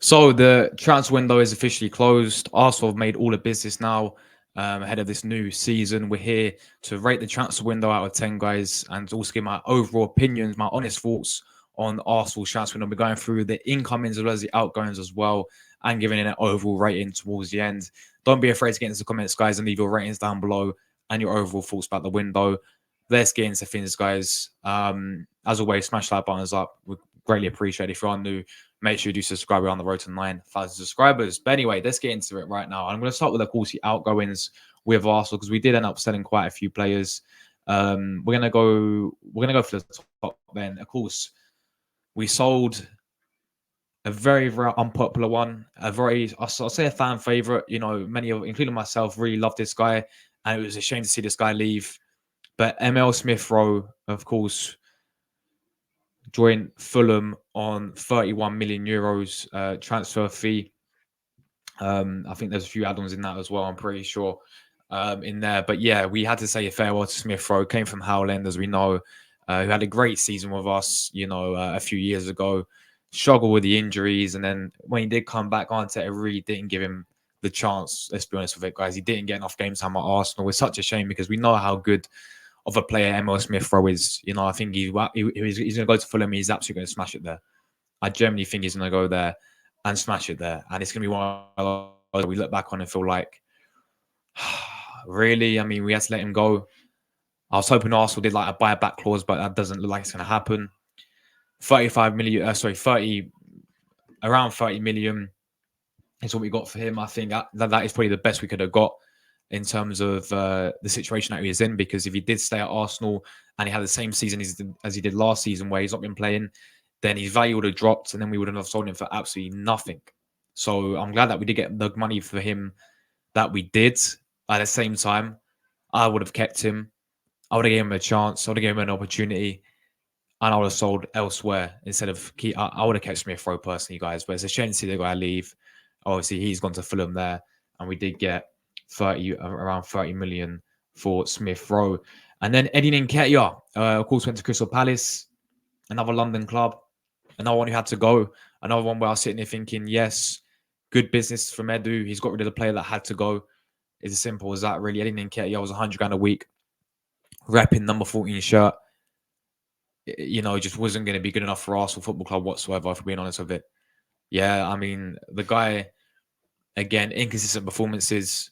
So the transfer window is officially closed. Arsenal have made all the business now ahead of this new season. We're here to rate the transfer window out of 10, guys, and also give my overall opinions, my honest thoughts on Arsenal's transfer window. We're going through the incomings as well as the outgoings as well, and giving it an overall rating towards the end. Don't be afraid to get into the comments, guys, and leave your ratings down below and your overall thoughts about the window. Let's get into things, guys. As always, smash that buttons up. We greatly appreciate it. If you are new, make sure you do subscribe. We're on the road to 9,000 subscribers. But anyway, let's get into it right now. I'm going to start with, of course, the outgoings with Arsenal because we did end up selling quite a few players. We're gonna go for the top then. Of course, we sold a very, very unpopular one. I'll say a fan favorite. You know, many of, including myself, really loved this guy, and it was a shame to see this guy leave. But ML Smith Rowe, of course, joined Fulham on 31 million euros transfer fee. I think there's a few add-ons in that as well. I'm pretty sure in there, but yeah, we had to say a farewell to Smith Rowe. Came from Howland, as we know, who had a great season with us. You know, a few years ago, struggled with the injuries, and then when he did come back, Arteta really didn't give him the chance. Let's be honest with it, guys. He didn't get enough game time at Arsenal. It's such a shame because we know how good of a player ML Smith Rowe is. You know, I think he's going to go to Fulham. He's absolutely going to smash it there. I genuinely think he's going to go there and smash it there. And it's going to be one of those we look back on and feel like, really? I mean, we had to let him go. I was hoping Arsenal did like a buyback clause, but that doesn't look like it's going to happen. 35 million, around 30 million is what we got for him. I think that is probably the best we could have got in terms of the situation that he was in, because if he did stay at Arsenal and he had the same season as he did last season where he's not been playing, then his value would have dropped and then we wouldn't have sold him for absolutely nothing. So I'm glad that we did get the money for him that we did. At the same time, I would have kept him. I would have given him a chance. I would have given him an opportunity, and I would have sold elsewhere instead of I would have kept Smith Rowe personally, guys. But it's a shame to see the guy leave. Obviously, he's gone to Fulham there, and we did get around 30 million for Smith Rowe. And then Eddie Nketiah, of course, went to Crystal Palace, another London club, another one who had to go, another one where I was sitting there thinking, yes, good business from Edu. He's got rid of the player that had to go. It's as simple as that, really. Eddie Nketiah was 100 grand a week, repping number 14 shirt. You know, just wasn't going to be good enough for Arsenal Football Club whatsoever, for being honest with it. Yeah, I mean, the guy, again, inconsistent performances.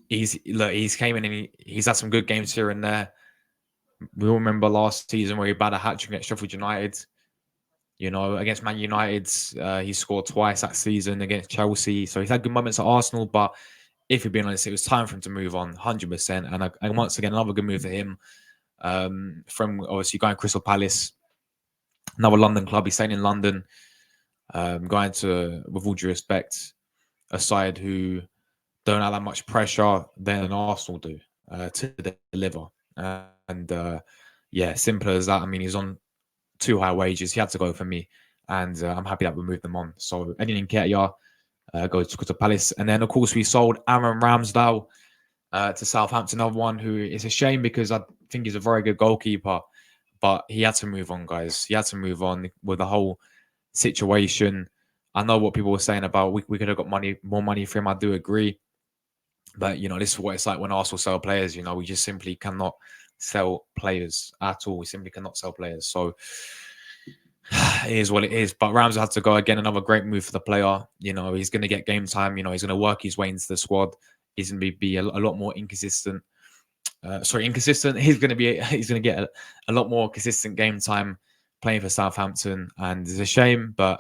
He's came in and he's had some good games here and there. We all remember last season where he batted a hat-trick against Sheffield United. You know, against Man United, he scored twice that season against Chelsea. So he's had good moments at Arsenal, but if you're being honest, it was time for him to move on, 100%. And once again, another good move for him. From obviously going Crystal Palace, another London club. He's staying in London, going to, with all due respect, a side who don't have that much pressure than Arsenal do to deliver. Yeah, simple as that. I mean, he's on too high wages. He had to go for me, and I'm happy that we moved them on. So Eddie Nketiah goes to Crystal Palace, and then of course we sold Aaron Ramsdale to Southampton. Another one who is a shame because I think he's a very good goalkeeper, but he had to move on, guys. He had to move on with the whole situation. I know what people were saying about we could have got more money for him. I do agree. But, you know, this is what it's like when Arsenal sell players. You know, we just simply cannot sell players at all. We simply cannot sell players. So it is what it is. But Ramsey had to go again. Another great move for the player. You know, he's going to get game time. You know, he's going to work his way into the squad. He's going to be a lot more inconsistent. Inconsistent. He's going to get a lot more consistent game time playing for Southampton. And it's a shame, but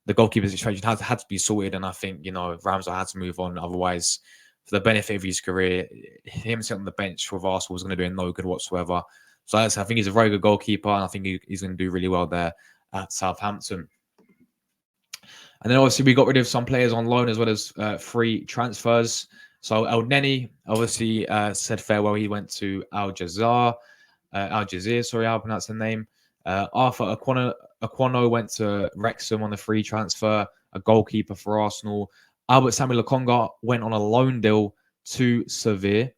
the goalkeeper situation had to be sorted. And I think, you know, Ramsey had to move on. Otherwise, for the benefit of his career, him sitting on the bench with Arsenal was going to do him no good whatsoever. So I think he's a very good goalkeeper, and I think he's going to do really well there at Southampton. And then obviously we got rid of some players on loan as well as free transfers. So El Neni obviously said farewell. He went to Al Jazeera. Sorry, I'll pronounce the name. Arthur Aquano went to Wrexham on the free transfer, a goalkeeper for Arsenal. Albert Samuel Lokonga went on a loan deal to Sevilla.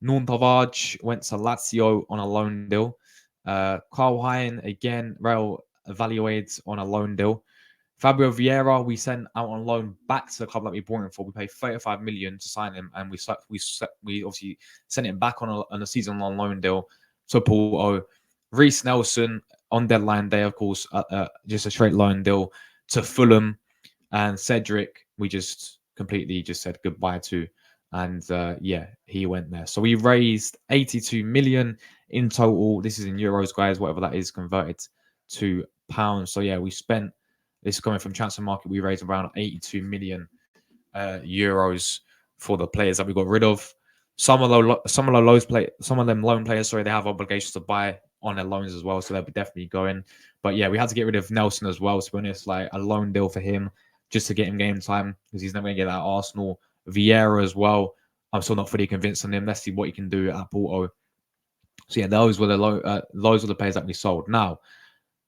Norm Tavares went to Lazio on a loan deal. Carl Hine, again, Real evaluated on a loan deal. Fabio Vieira, we sent out on loan back to the club that we brought him for. We paid 35 million to sign him, and we obviously sent him back on a season long loan deal to Porto. Reece Nelson on deadline day, of course, just a straight loan deal to Fulham, and Cedric, we just completely just said goodbye to, and yeah, he went there. So we raised 82 million in total. This is in euros, guys, whatever that is converted to pounds. So yeah, we spent this coming from transfer market. We raised around 82 million euros for the players that we got rid of. Some of them loan players, sorry, they have obligations to buy on their loans as well, so they'll be definitely going. But yeah, we had to get rid of Nelson as well. To be honest, like a loan deal for him just to get him game time because he's never going to get that at Arsenal. Vieira as well. I'm still not fully convinced on him. Let's see what he can do at Porto. So yeah, those were the players that we sold. Now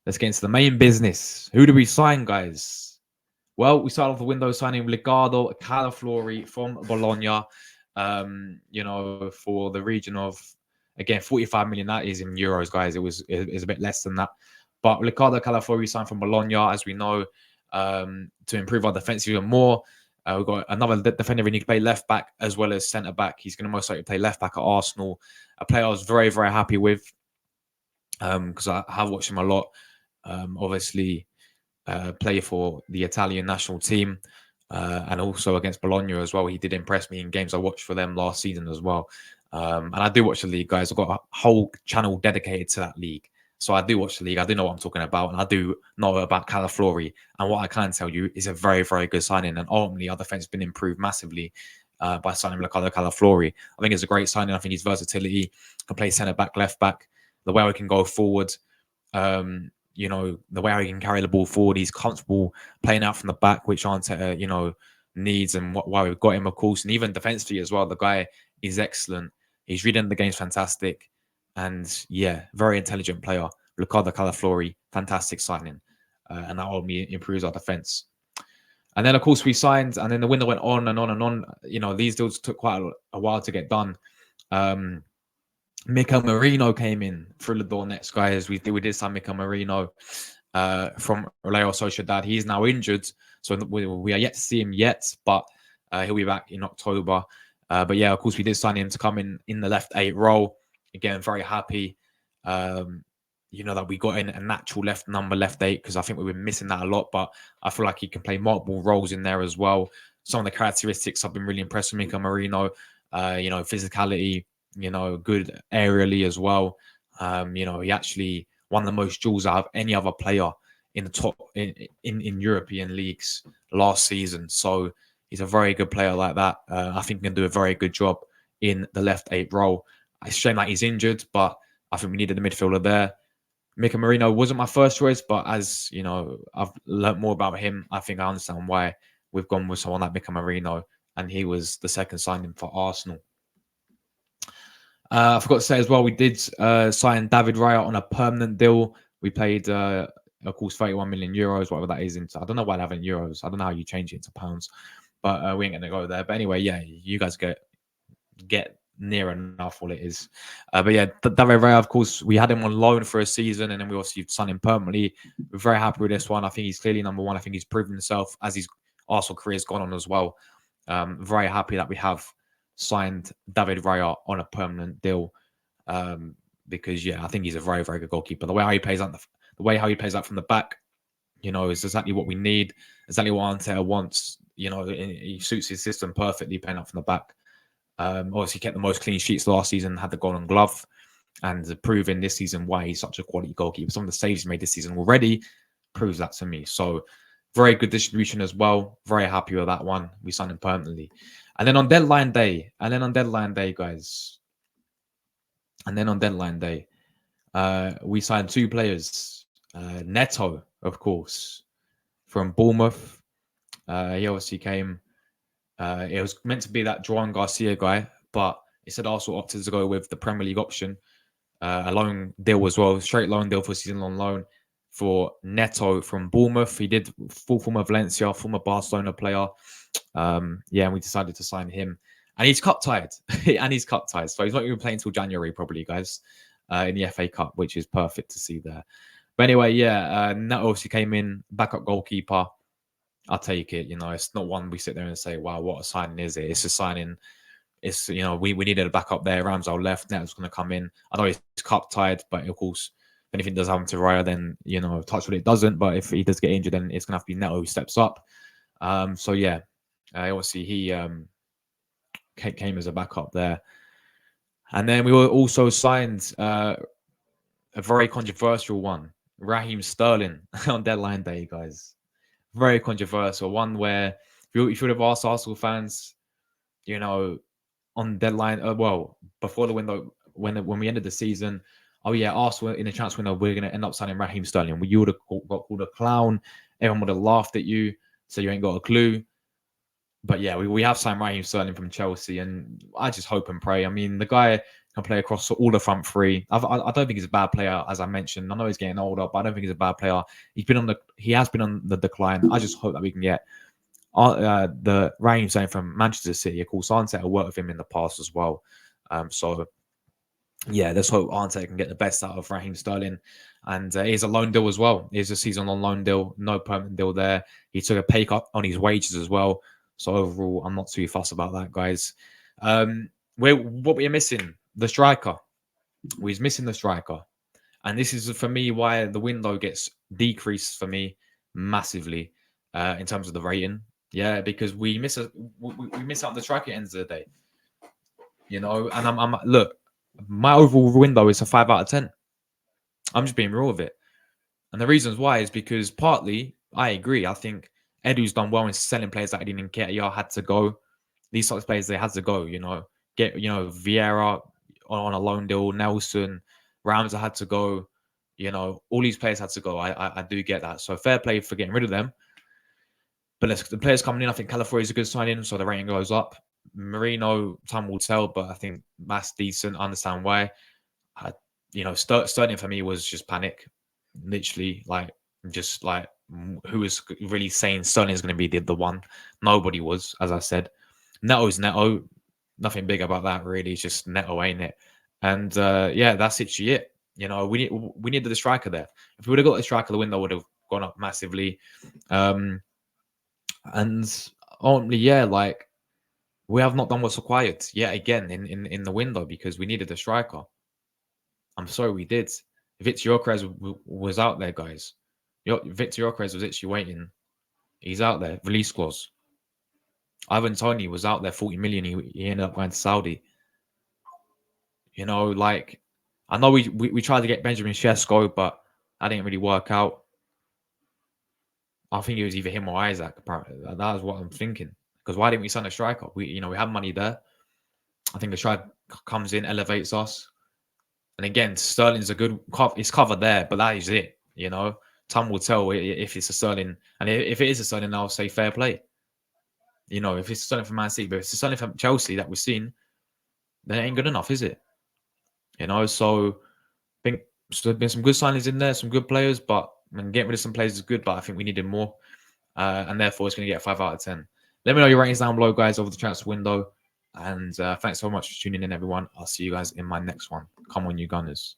let's get into the main business. Who do we sign, guys? Well, we started off the window signing Ricardo Calaflori from Bologna. For the region of, again, 45 million. That is in euros, guys. It was a bit less than that. But Ricardo Calaflori signed from Bologna, as we know, to improve our defense even more. We've got another defender we need to play left back as well as centre back. He's going to most likely play left back at Arsenal. A player I was very, very happy with because I have watched him a lot. Obviously, play for the Italian national team and also against Bologna as well. He did impress me in games I watched for them last season as well. And I do watch the league, guys. I've got a whole channel dedicated to that league. So I do watch the league. I do know what I'm talking about. And I do know about Calaflori. And what I can tell you is a very, very good signing. And ultimately, our defense has been improved massively by signing Ricardo Calaflori. I think it's a great signing. I think his versatility, can play centre back, left back, the way we can go forward. The way he can carry the ball forward. He's comfortable playing out from the back, which Arteta, needs, and why we've got him, of course. And even defensively as well, the guy is excellent. He's reading the game's fantastic. And yeah, very intelligent player. Ricardo Calaflori, fantastic signing. And that only improves our defense. And then, of course, we signed, and then the window went on and on and on. These deals took quite a while to get done. Mikel Merino came in through the door next, guys. We did sign Mikel Merino from Real Sociedad. He's now injured, so we are yet to see him yet, but he'll be back in October. But yeah, of course, we did sign him to come in the left 8 role. Again, very happy, that we got in a natural left 8, because I think we've been missing that a lot, but I feel like he can play multiple roles in there as well. Some of the characteristics I've been really impressed with Mikel Merino, physicality, good aerially as well. He actually won the most duels out of any other player in the top in European leagues last season. So he's a very good player like that. I think he can do a very good job in the left 8 role. It's a shame that he's injured, but I think we needed a midfielder there. Mikel Merino wasn't my first choice, but as I've learned more about him, I think I understand why we've gone with someone like Mikel Merino, and he was the second signing for Arsenal. I forgot to say as well, we did sign David Raya on a permanent deal. We paid, of course, 31 million euros, whatever that is. I don't know why they have in euros. I don't know how you change it into pounds, but we ain't going to go there. But anyway, yeah, you guys get near enough all it is. But yeah, David Raya, of course, we had him on loan for a season, and then we also signed him permanently. We're very happy with this one. I think he's clearly number one. I think he's proven himself as his Arsenal career's gone on as well. Very happy that we have signed David Raya on a permanent deal because I think he's a very, very good goalkeeper. The way how he plays out from the back, is exactly what we need. Exactly what Arteta wants. He suits his system perfectly, playing out from the back. Obviously, kept the most clean sheets last season, had the Golden Glove, and proving this season why he's such a quality goalkeeper. Some of the saves he made this season already proves that to me. So, very good distribution as well. Very happy with that one. We signed him permanently. And then on deadline day, guys, we signed 2 players. Neto, of course, from Bournemouth. He obviously came. It was meant to be that Joan Garcia guy, but instead Arsenal opted to go with the Premier League option. A loan deal as well, straight loan deal for season-long loan for Neto from Bournemouth. He did full former Valencia, former Barcelona player. And we decided to sign him. And he's cup tied. So he's not even playing until January, probably, guys, in the FA Cup, which is perfect to see there. But anyway, Neto obviously came in, backup goalkeeper. I'll take it. It's not one we sit there and say, wow, what a signing is it? It's a signing. It's, we needed a backup there. Ramsdale left. Neto's going to come in. I know he's cup tied, but of course, if anything does happen to Raya, then, touch wood, it doesn't. But if he does get injured, then it's going to have to be Neto who steps up. So, yeah, obviously he came as a backup there. And then we were also signed a very controversial one, Raheem Sterling on deadline day, guys. Very controversial one where if you would have asked Arsenal fans, on deadline, before the window, when we ended the season, oh yeah, Arsenal in the transfer window, we're going to end up signing Raheem Sterling. You would have got called a clown. Everyone would have laughed at you, so you ain't got a clue. But yeah, we have signed Raheem Sterling from Chelsea, and I just hope and pray. I mean, the guy can play across all the front three. I don't think he's a bad player, as I mentioned. I know he's getting older, but I don't think he's a bad player. He has been on the decline. I just hope that we can get the Raheem Sterling from Manchester City. Of course, Arteta worked with him in the past as well. So yeah, let's hope Arteta can get the best out of Raheem Sterling. And he's a loan deal as well. He's a season on loan deal, no permanent deal there. He took a pay cut on his wages as well. So overall, I'm not too fussed about that, guys. What we're missing, the striker. We're missing the striker. And this is, for me, why the window gets decreased for me massively in terms of the rating. Yeah, because we miss out on the striker at the end of the day. And I'm look, my overall window is a 5 out of 10. I'm just being real with it. And the reasons why is because partly, I agree. I think Edu's done well in selling players that he didn't get. Had to go. These sorts of players, they had to go, Get, Vieira on a loan deal, Nelson, Ramsey had to go. All these players had to go. I do get that. So fair play for getting rid of them. But the players coming in, I think Calafiori is a good signing, so the rating goes up. Marino, time will tell, but I think that's decent. I understand why. Sterling for me was just panic. Literally, who was really saying Sterling is going to be the one? Nobody was, as I said. Neto's Neto. Nothing big about that, really. It's just Neto, ain't it? And yeah, that's literally it. We needed the striker there. If we would have got the striker, the window would have gone up massively. And only, yeah, we have not done what's required yet again in the window because we needed a striker. I'm sorry, we did. Victor Gyökeres was out there, guys. Victor Gyökeres was actually waiting. He's out there. Release clause. Ivan Toney was out there, 40 million. He ended up going to Saudi. I know we tried to get Benjamin Sesko, but that didn't really work out. I think it was either him or Isaac. Apparently, that was what I'm thinking. Because why didn't we sign a striker? We have money there. I think the striker comes in, elevates us. And again, Sterling's it's covered there, but that is it. Time will tell if it's a Sterling. And if it is a Sterling, I'll say fair play. If it's a Sterling from Man City, but if it's a Sterling from Chelsea that we've seen, then it ain't good enough, is it? So I think there's been some good signings in there, some good players, but getting rid of some players is good, but I think we needed more. And therefore, it's going to get a 5 out of 10. Let me know your ratings down below, guys, over the transfer window. And thanks so much for tuning in, everyone. I'll see you guys in my next one. Come on, you Gunners.